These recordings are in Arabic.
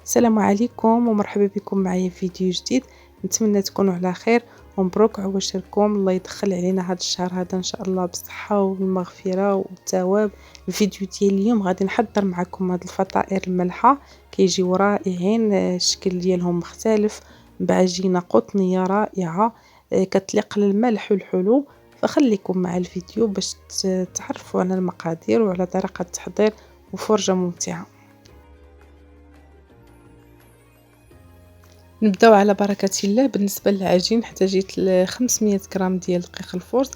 السلام عليكم ومرحبا بكم معايا في فيديو جديد. نتمنى تكونوا على خير ومبروك عواشركم. الله يدخل علينا هذا الشهر هذا ان شاء الله بالصحه والمغفره والثواب. الفيديو ديال اليوم غادي نحضر معكم هاد الفطائر المالحه، كيجيو رائعين. الشكل ديالهم مختلف بعجينه قطنيه رائعه، كتليق للملح والحلو. فخليكم مع الفيديو باش تعرفوا على المقادير وعلى طريقه التحضير وفرجه ممتعه. نبداو على بركة الله. بالنسبة للعجين احتاجيت ل 500 غرام ديال دقيق الفرن،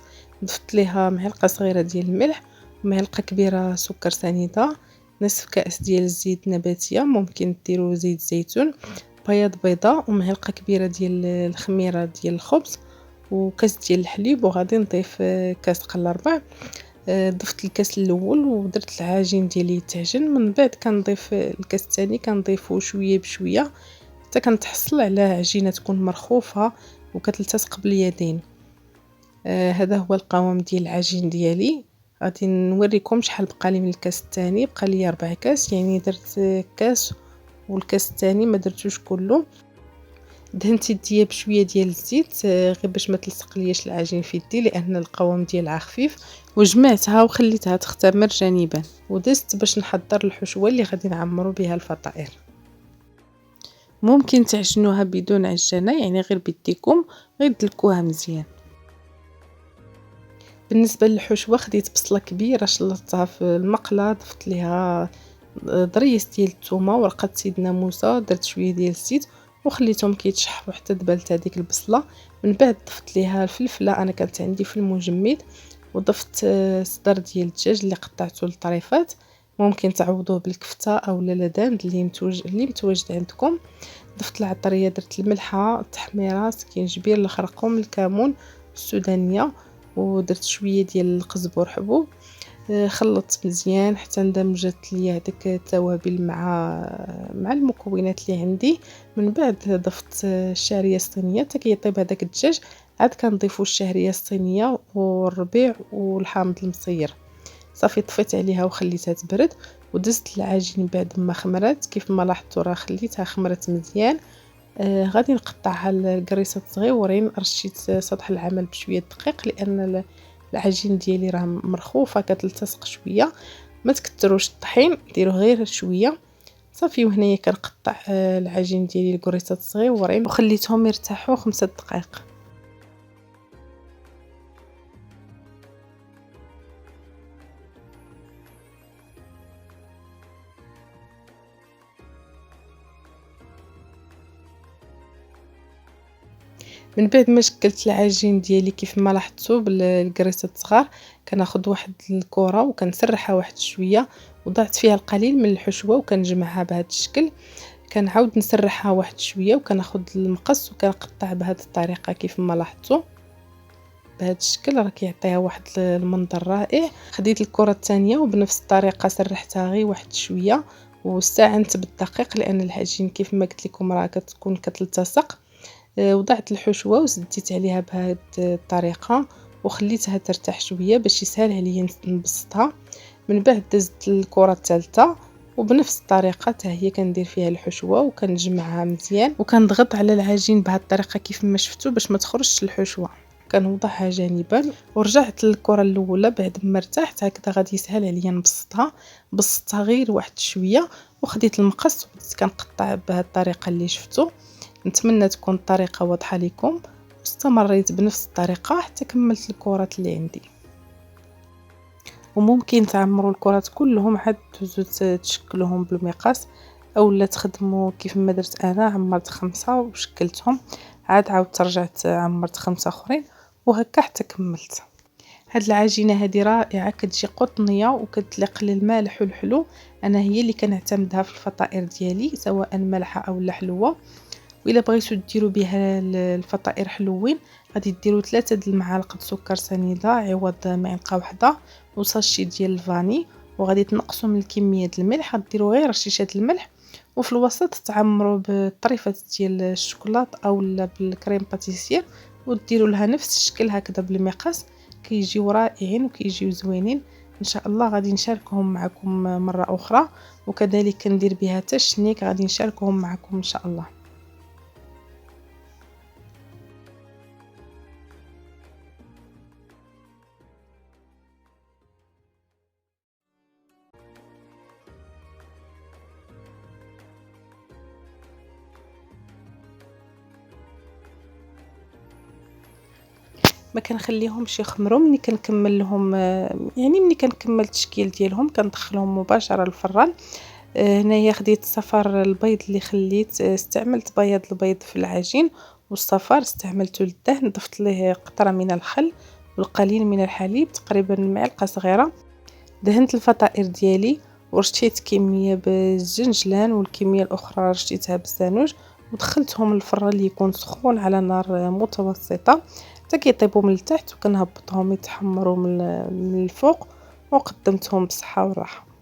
ضفت ليها معلقة صغيرة ديال الملح ومعلقة كبيرة سكر سنيدة، نصف كأس ديال الزيت نباتية، ممكن ديروا زيت زيتون، بياض بيضاء ومعلقة كبيرة ديال الخميرة ديال الخبز وكاس ديال الحليب. وغادي نضيف كاس قل ربع. ضفت الكاس الاول ودرت العجين ديالي يتعجن، من بعد كنضيف الكاس الثاني كنضيفو شويه بشويه حتى كنتحصل على عجينه تكون مرخوفه وكتلتصق باليدين. هذا هو القوام ديال العجين ديالي. غادي نوريكم شحال بقى لي من الكاس الثاني. بقى لي 4 كاس، يعني درت كاس والكاس الثاني ما درتوش كله. دهنت يديا بشويه ديال الزيت غير باش ما تلصق لياش العجين في يدي لان القوام ديالها خفيف، وجمعتها وخليتها تختمر جانبا ودزت باش نحضر الحشوه اللي غادي نعمروا بها الفطائر. ممكن تعجنوها بدون عجانه، يعني غير بيديكم غير دلكوها مزيان. بالنسبه للحشوه خديت بصله كبيره شلطتها في المقله، ضفت ليها ضريس ديال الثومه ورقه سيدنا موسى، درت شويه ديال الزيت وخليتهم كيتشحروا حتى دبلت هذيك البصله. من بعد ضفت ليها الفلفله، انا كانت عندي في المجمد، وضفت صدر ديال الدجاج اللي قطعته لطريفات، ممكن تعوضوه بالكفته او لدان اللي متواجد عندكم. ضفت العطريه، درت الملحه، التحميره، سكينجبير، الخرقوم، الكمون، السودانيه، ودرت شويه ديال القزبر حبوب. خلطت مزيان حتى اندمجت ليا هذيك التوابل مع المكونات اللي عندي. من بعد ضفت الشعريه الصينيه حتى كيطيب هذاك الدجاج، عاد كنضيفوا الشعريه الصينيه والربيع والحامض المصير. صافي طفيت عليها وخليتها تبرد ودزت العجين بعد ما خمرت. كيف ما لاحظتوا راه خليتها خمرت مزيان. غادي نقطعها لقريصات صغيورين. رشيت سطح العمل بشويه دقيق لان العجين ديالي راه مرخوفه كتلتصق شويه. ما تكتروش الطحين، ديروه غير شويه صافي. وهنايا كنقطع العجين ديالي لقريصات صغيورين وخليتهم يرتاحوا 5 دقائق. من بعد ما شكلت العجين ديالي كيف ما لاحظتوا بالقريصات الصغار، كناخذ واحد الكره وكنسرحها واحد شويه وضعت فيها القليل من الحشوه وكنجمعها بهذا الشكل. كنعاود نسرحها واحد شويه وكناخذ المقص وكنقطع بهذه الطريقه كيف ما لاحظتوا بهذا الشكل، راه كيعطيها واحد المنظر رائع. خديت الكره الثانيه وبنفس الطريقه سرحتها غير واحد شويه واستعنت بالدقيق لان العجين كيف ما قلت لكم راه كتكون كتلتصق. وضعت الحشوه وسديت عليها بهذه الطريقه وخليتها ترتاح شويه باش يسهل عليا نبسطها. من بعد دزت الكره الثالثه وبنفس الطريقه حتى هي كندير فيها الحشوه وكنجمعها مزيان وكنضغط على العجين بهذه الطريقه كيف ما شفتوا باش ما تخرجش الحشوه. كنوضعها جانبا ورجعت للكره الاولى بعد ما ارتاحت هكذا غادي يسهل عليا نبسطها. بسطتها غير واحد شويه وخديت المقص وبديت كنقطع بهذه الطريقه اللي شفتوا. نتمنى تكون الطريقه واضحه لكم. استمريت بنفس الطريقه حتى كملت الكرات اللي عندي. وممكن تعمروا الكرات كلهم عاد تزيدوا تشكلوهم بالمقاس اولا تخدموا كيف ما درت انا، عمرت 5 وشكلتهم، عاود رجعت عمرت 5 اخرين وهكا حتى كملت. هاد العجينه هذه رائعه، كتجي قطنيه وكتليق للمالح والحلو. انا هي اللي كنعتمدها في الفطائر ديالي سواء مالحه او لا حلوه. وإلا بغيتو ديروا بها الفطائر حلوين غادي ديروا 3 د المعالق سكر سنيده عوض معلقه واحده وساشي ديال الفاني، وغادي تنقصوا من كميه الملح، غديروا غير رشيشه الملح. وفي الوسط تعمروا بالطريفات ديال الشوكولاط اولا بالكريم باتيسير وديروا لها نفس الشكل هكذا بالمقاس. كيجيو رائعين وكيجيو زوينين. إن شاء الله غادي نشاركهم معكم مرة أخرى، وكذلك ندير بها حتى الشنيك غادي نشاركهم معكم إن شاء الله. ما كنخليهمش يخمروا ملي كنكمل لهم، يعني ملي كنكمل التشكيل ديالهم كندخلهم مباشرة للفران. هنايا خديت صفار البيض اللي خليت، استعملت بياض البيض في العجين، والصفار استعملته للدهن، ضفت ليه قطرة من الخل والقليل من الحليب تقريبا معلقة صغيرة. دهنت الفطائر ديالي ورشيت كمية بالزنجلان والكمية الأخرى رشيتها بالزانوج، ودخلتهم للفران اللي يكون سخون على نار متوسطة حتى كيطيبوا من التحت، وكنهبطهم يتحمروا من الفوق، وقدمتهم بالصحة والراحة.